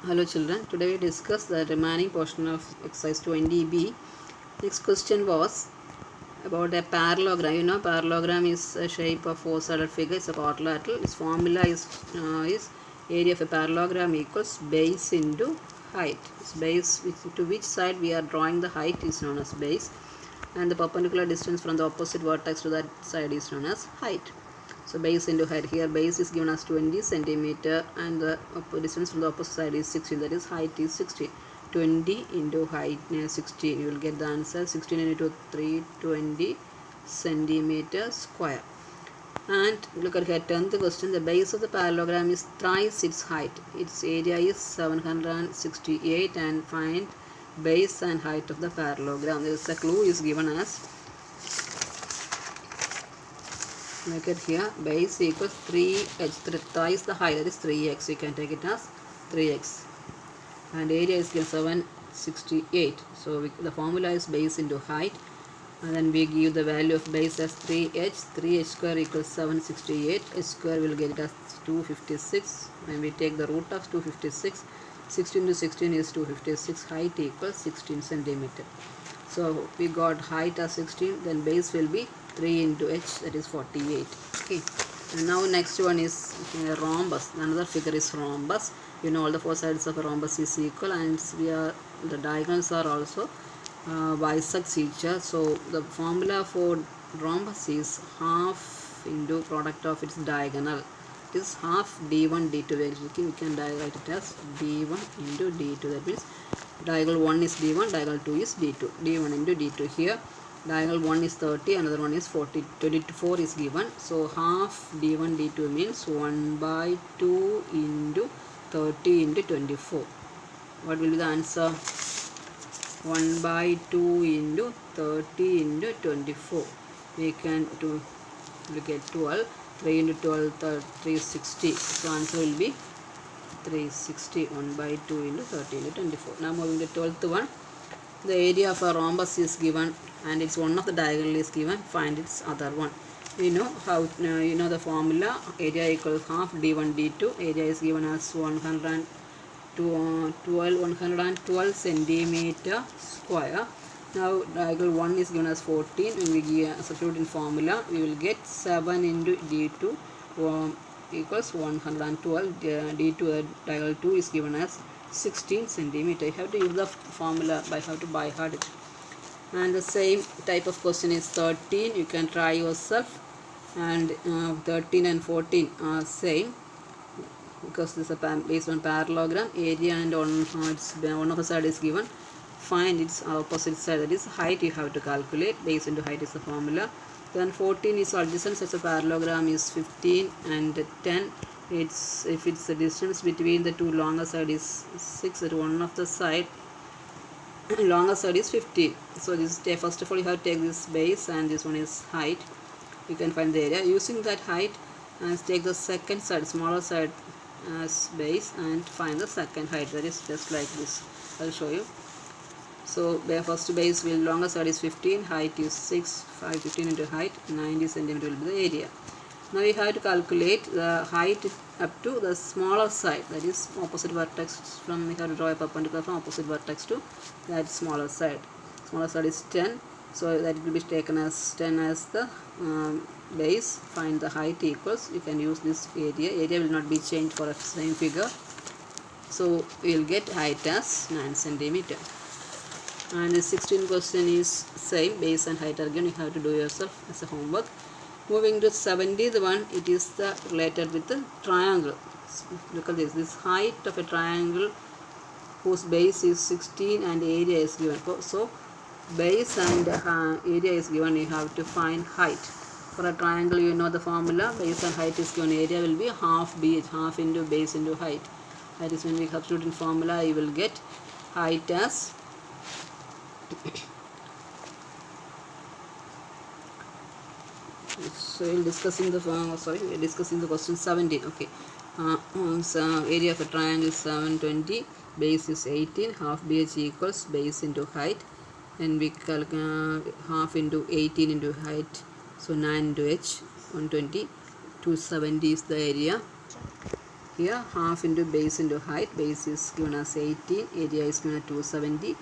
Hello children, today we discuss the remaining portion of exercise 20b. Next question was about a parallelogram. You know parallelogram is a shape of four-sided figure, it's a quadrilateral. Its formula is area of a parallelogram equals base into height. Its base to which side we are drawing the height is known as base, and the perpendicular distance from the opposite vertex to that side is known as height. So base into height, here base is given as 20 centimeter and the distance from the opposite side is 16, that is height is 16. 20 into height 16, you will get the answer 16 into 320 centimeter square. And look at here, 10th question, the base of the parallelogram is thrice its height. Its area is 768 and find base and height of the parallelogram. There is a clue is given as, look at here, base equals 3h, thrice the height, that is 3x, you can take it as 3x, and area is given 768. So the formula is base into height, and then we give the value of base as 3h. 3h square equals 768, h square will get it as 256. When we take the root of 256, 16 to 16 is 256, height equals 16 centimeter. So we got height as 16, then base will be 3 into h, that is 48. Okay, and now next one is rhombus. Another figure is rhombus. You know all the four sides of a rhombus is equal, and the diagonals are also bisects each other. So the formula for rhombus is half into product of its diagonal. It is half d1 d2. We can write it as d1 into d2. That means diagonal 1 is d1, diagonal 2 is d2. d1 into d2. Here diagonal 1 is 30, another one is 40. 24 is given. So half d1 d2 means 1 by 2 into 30 into 24. What will be the answer? 1 by 2 into 30 into 24. We can look at 12. 3 into 12, 360. So answer will be 360. 1 by 2 into 30 into 24. Now moving to 12th one. The area of a rhombus is given and its one of the diagonal is given. Find its other one. You know how you know the formula. Area equals half d1 d2. Area is given as 112 centimeter square. Now diagonal 1 is given as 14. When we substitute in formula, we will get 7 into d2 equals 112. d2 diagonal 2 is given as 16 centimeter. You have to use the formula by how to by heart it. And the same type of question is 13. You can try yourself. And 13 and 14 are same, because this is based on parallelogram. Area and one of the side is given. Find its opposite side, that is height you have to calculate. Base into height is the formula. Then 14 is adjacent, such a parallelogram is 15 and 10. If it's the distance between the two longer side is 6, at one of the side longer side is 15. So this first of all you have to take this base and this one is height. You can find the area using that height, and take the second side, smaller side, as base and find the second height. That is just like this. I'll show you. So the first base will longer side is 15, height is 6, 15 into height, 90 centimeter will be the area. Now we have to calculate the height up to the smaller side, that is opposite vertex. From we have to draw a perpendicular from opposite vertex to that smaller side. Smaller side is 10, so that will be taken as 10 as the base. Find the height equals, you can use this area. Area will not be changed for a same figure. So we will get height as 9 centimeter. And the 16th question is same, base and height are given. You have to do yourself as a homework. Moving to 70th one, it is related with the triangle. Look at this. This height of a triangle whose base is 16 and area is given. So base and area is given. You have to find height. For a triangle, you know the formula. Base and height is given. Area will be half bh, half into base into height. That is when we substitute in formula, you will get height as so we are discussing the question 17. Okay, so area of a triangle is 720, base is 18, half bh equals base into height, and we calculate half into 18 into height, so 9 into h, 120, 270 is the area. here half into base into height. Base is given as 18, area is given as 270.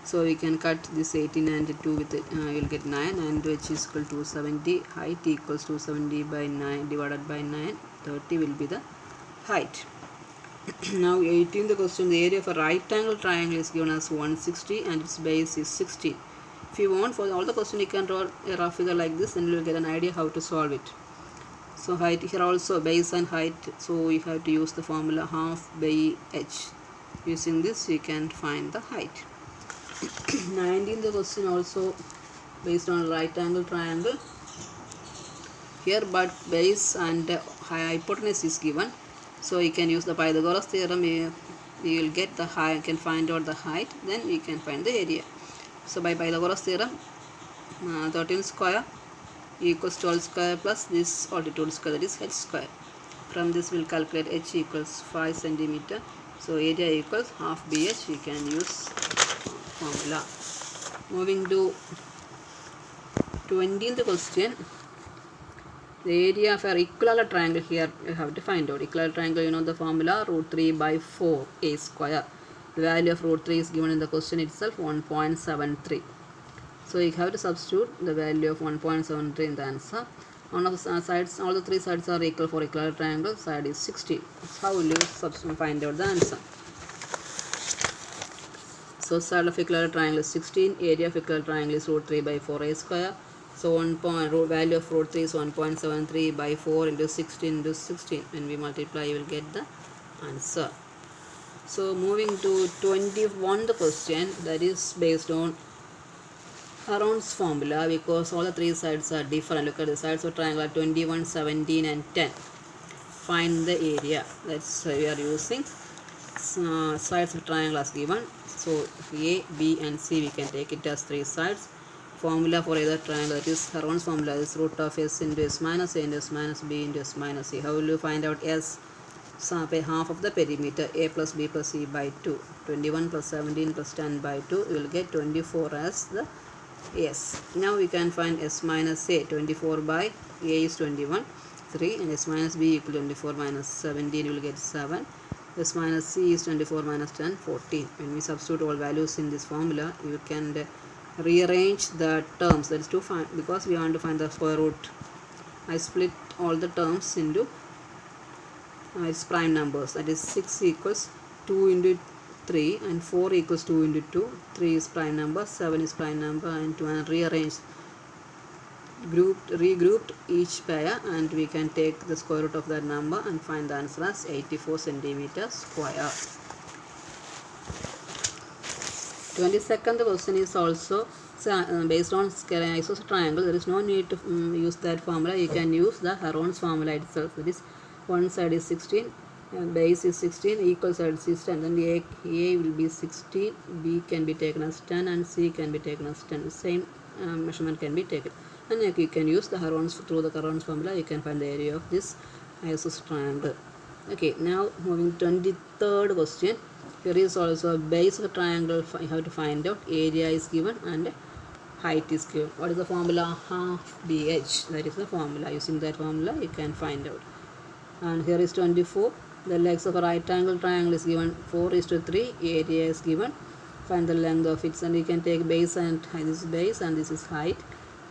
So we can cut this 18 and 2 with it, you will get 9, and which is equal to 270. Height equals 270 by 9 divided by 9, 30 will be the height. Now 18th question, the area of a right angle triangle is given as 160 and its base is 16. If you want, for all the question you can draw a rough figure like this, and you will get an idea how to solve it. So height here also base and height, so you have to use the formula half by h. Using this you can find the height. 19th question also based on right angle triangle. Here but base and hypotenuse is given, so you can use the Pythagoras theorem. You will get the height, can find out the height, then we can find the area. So by Pythagoras theorem, 13 square equals 12 square plus this altitude square, that is h square. From this we will calculate h equals 5 centimeter. So area equals half bh. You can use formula. Moving to 20th question, the area of an equilateral triangle. Here you have to find out equilateral triangle. You know the formula, root 3 by 4 a square. The value of root 3 is given in the question itself, 1.73. So you have to substitute the value of 1.73 in the answer. On the sides, all the three sides are equal for equilateral triangle. Side is 60. How will you substitute, find out the answer? So side of equilateral triangle is 16. Area of equilateral triangle is root 3 by 4 a square. So value of root 3 is 1.73 by 4 into 16 into 16. When we multiply, you will get the answer. So moving to 21 the question, that is based on Heron's formula, because all the three sides are different. Look at the sides of triangle are 21, 17 and 10. Find the area. That's we are using sides of triangle as given. So A, B and C we can take it as three sides. Formula for either triangle, that is Heron's formula, is root of s into s minus a into s minus b into s minus c. How will you find out s? So half of the perimeter, a plus b plus c by 2. 21 plus 17 plus 10 by 2, you will get 24 as the s. Now we can find s minus a. 24 by a is 21, 3, and s minus b equal to 24 minus 17, you will get 7. S minus c is 24 minus 10, 14. When we substitute all values in this formula, you can rearrange the terms. That is to find, because we want to find the square root, I split all the terms into its prime numbers. That is 6 equals 2 into 3 and 4 equals 2 into 2. 3 is prime number, 7 is prime number, and 2, and rearrange, regrouped each pair, and we can take the square root of that number and find the answer as 84 centimeters square. 22nd question is also based on isosceles triangle. There is no need to use that formula. You can use the Heron's formula itself. That is, one side is 16, and base is 16, equal sides is 10. Then the A will be 16, B can be taken as 10, and C can be taken as 10. The same measurement can be taken. And you can use the Heron's, through the Heron's formula, you can find the area of this isosceles triangle. Okay, now moving to 23rd question. Here is also a base of a triangle. You have to find out area is given and height is given. What is the formula? Half BH. That is the formula. Using that formula, you can find out. And here is 24. The legs of a right angle triangle is given 4:3. Area is given. Find the length of it, and you can take base, and this is base and this is height.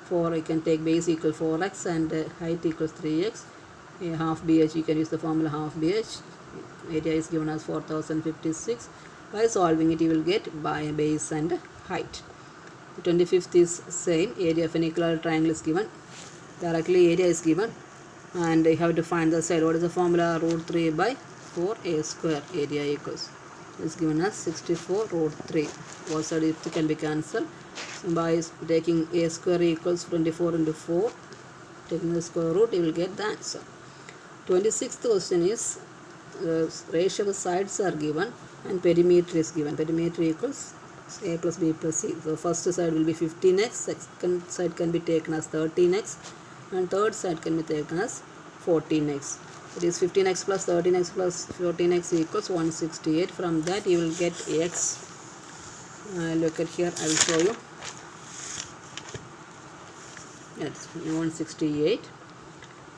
4, you can take base equal 4x and height equals 3x. Half BH, you can use the formula half BH. Area is given as 4056. By solving it, you will get by base and height. The 25th is same. Area of an equilateral triangle is given. Directly area is given, and you have to find the side. What is the formula? Root 3 by 4 a square. Area equals is given as 64 root 3. Both sides can be cancelled. So by taking a square equals 24 into 4, taking the square root, you will get the answer. 26th question is ratio of the sides are given and perimeter is given. Perimeter equals a plus b plus c. So first side will be 15x, second side can be taken as 13x, and third side can be taken as 14x. It is 15x plus 13x plus 14x equals 168. From that you will get x. Look at here, I will show you. It's 168.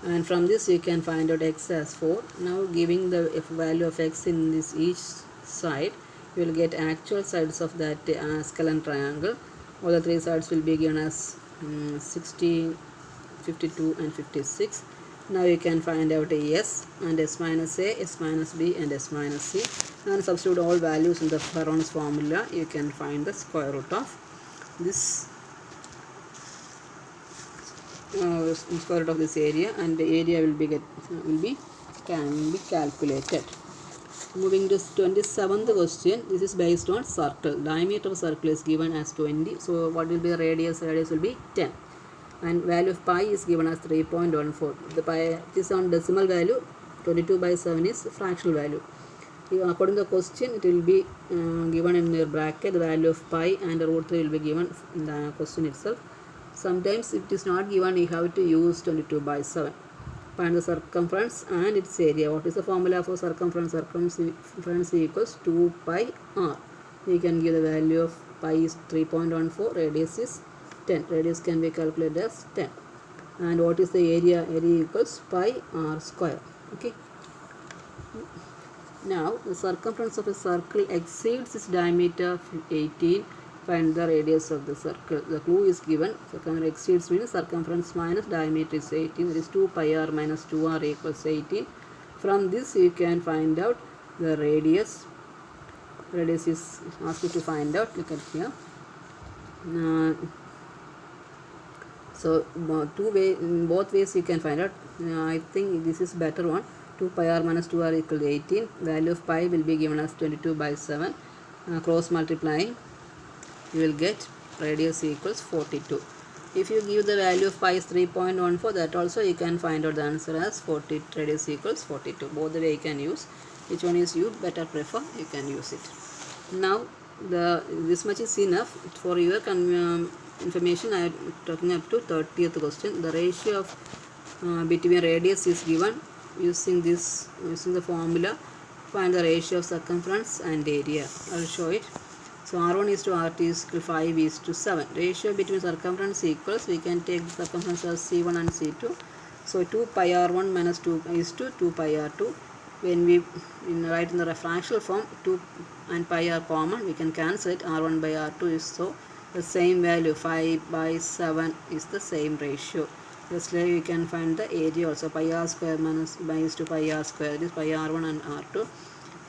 and from this you can find out x as 4. Now giving the value of x in this each side, you will get actual sides of that scalene triangle. All the three sides will be given as 16, 52 and 56. Now you can find out a s and s minus a, s minus b and s minus c, and substitute all values in the Heron's formula. You can find the square root of this square root of this area, and the area can be calculated. Moving to 27th question. This is based on circle. Diameter of circle is given as 20. So what will be the radius? Radius will be 10. And value of pi is given as 3.14. The pi is on decimal value. 22/7 is fractional value. According to the question, it will be given in the bracket the value of pi, and the root 3 will be given in the question itself. Sometimes if it is not given, you have to use 22/7. Find the circumference and its area. What is the formula for circumference? Circumference equals 2 pi r. You can give the value of pi is 3.14, radius is 10. Radius can be calculated as 10. And what is the area? Area equals pi r square. Okay. Now the circumference of a circle exceeds its diameter 18. Find the radius of the circle. The clue is given. Circumference exceeds means circumference minus diameter is 18. That is 2 pi r minus 2r equals 18. From this you can find out the radius. Radius is asked you to find out. Look at here. So in both ways you can find out. I think this is better one. 2 pi r minus 2r equals 18. Value of pi will be given as 22/7. Cross multiplying, you will get radius equals 42. If you give the value of pi is 3.14, that also you can find out the answer as 40. Radius equals 42. Both the way you can use. Which one is you better prefer, you can use it. Now this much is enough for your information. I am talking up to 30th question. The ratio of between radius is given using the formula. Find the ratio of circumference and area. I will show it. So R1 is to R2 is equal 5 is to 7. Ratio between circumference equals, we can take the circumference as C1 and C2. So 2 pi R1 minus 2 is to 2 pi R2. When we write in the fractional form, 2 and pi are common, we can cancel it. R1 by R2 is so the same value. 5/7 is the same ratio. Just like we can find the area also. Pi r square minus pi is to pi r square. This pi r1 and r2.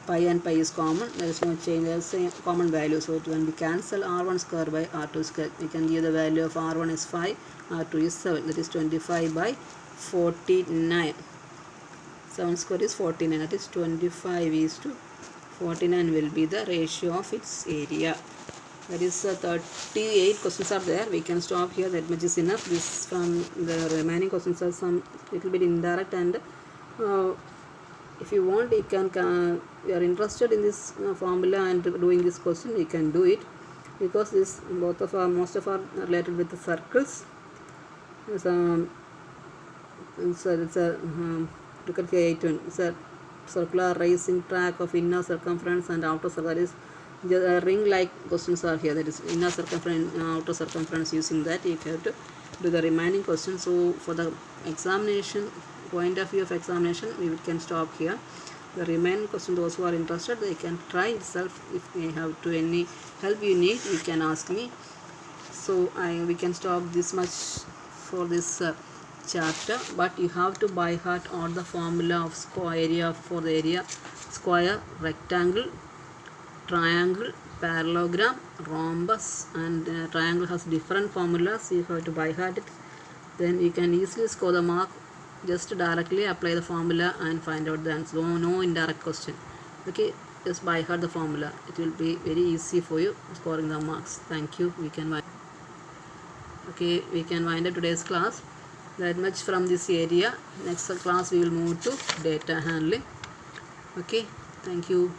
Pi and pi is common. There is no change. There is same common value. So when we cancel r1 square by r2 square, we can give the value of r1 is 5, r2 is 7. That is 25/49. 7 square is 49. That is 25 is to 49 will be the ratio of its area. That is 38 questions are there. We can stop here. That much is enough. This from the remaining questions are some little bit indirect, and if you want, you can you are interested in this formula and doing this question, you can do it, because this most of our related with the circles. So it's a look at the 8 one. It's a circular racing track of inner circumference and outer circumference. The ring like questions are here. That is inner circumference, outer circumference. Using that, you have to do the remaining questions. So for the examination point of view of examination, we can stop here. The remaining question, those who are interested, they can try itself. If you have to any help you need, you can ask me. So we can stop this much for this chapter, but you have to by heart all the formula of square area for the area, square, rectangle, triangle, parallelogram, rhombus, and triangle has different formulas. You have to by heart it. Then you can easily score the mark. Just directly apply the formula and find out the answer. No indirect question. Okay, just by heart the formula. It will be very easy for you scoring the marks. Thank you. We can wind up today's class. That much from this area. Next class we will move to data handling. Okay, thank you.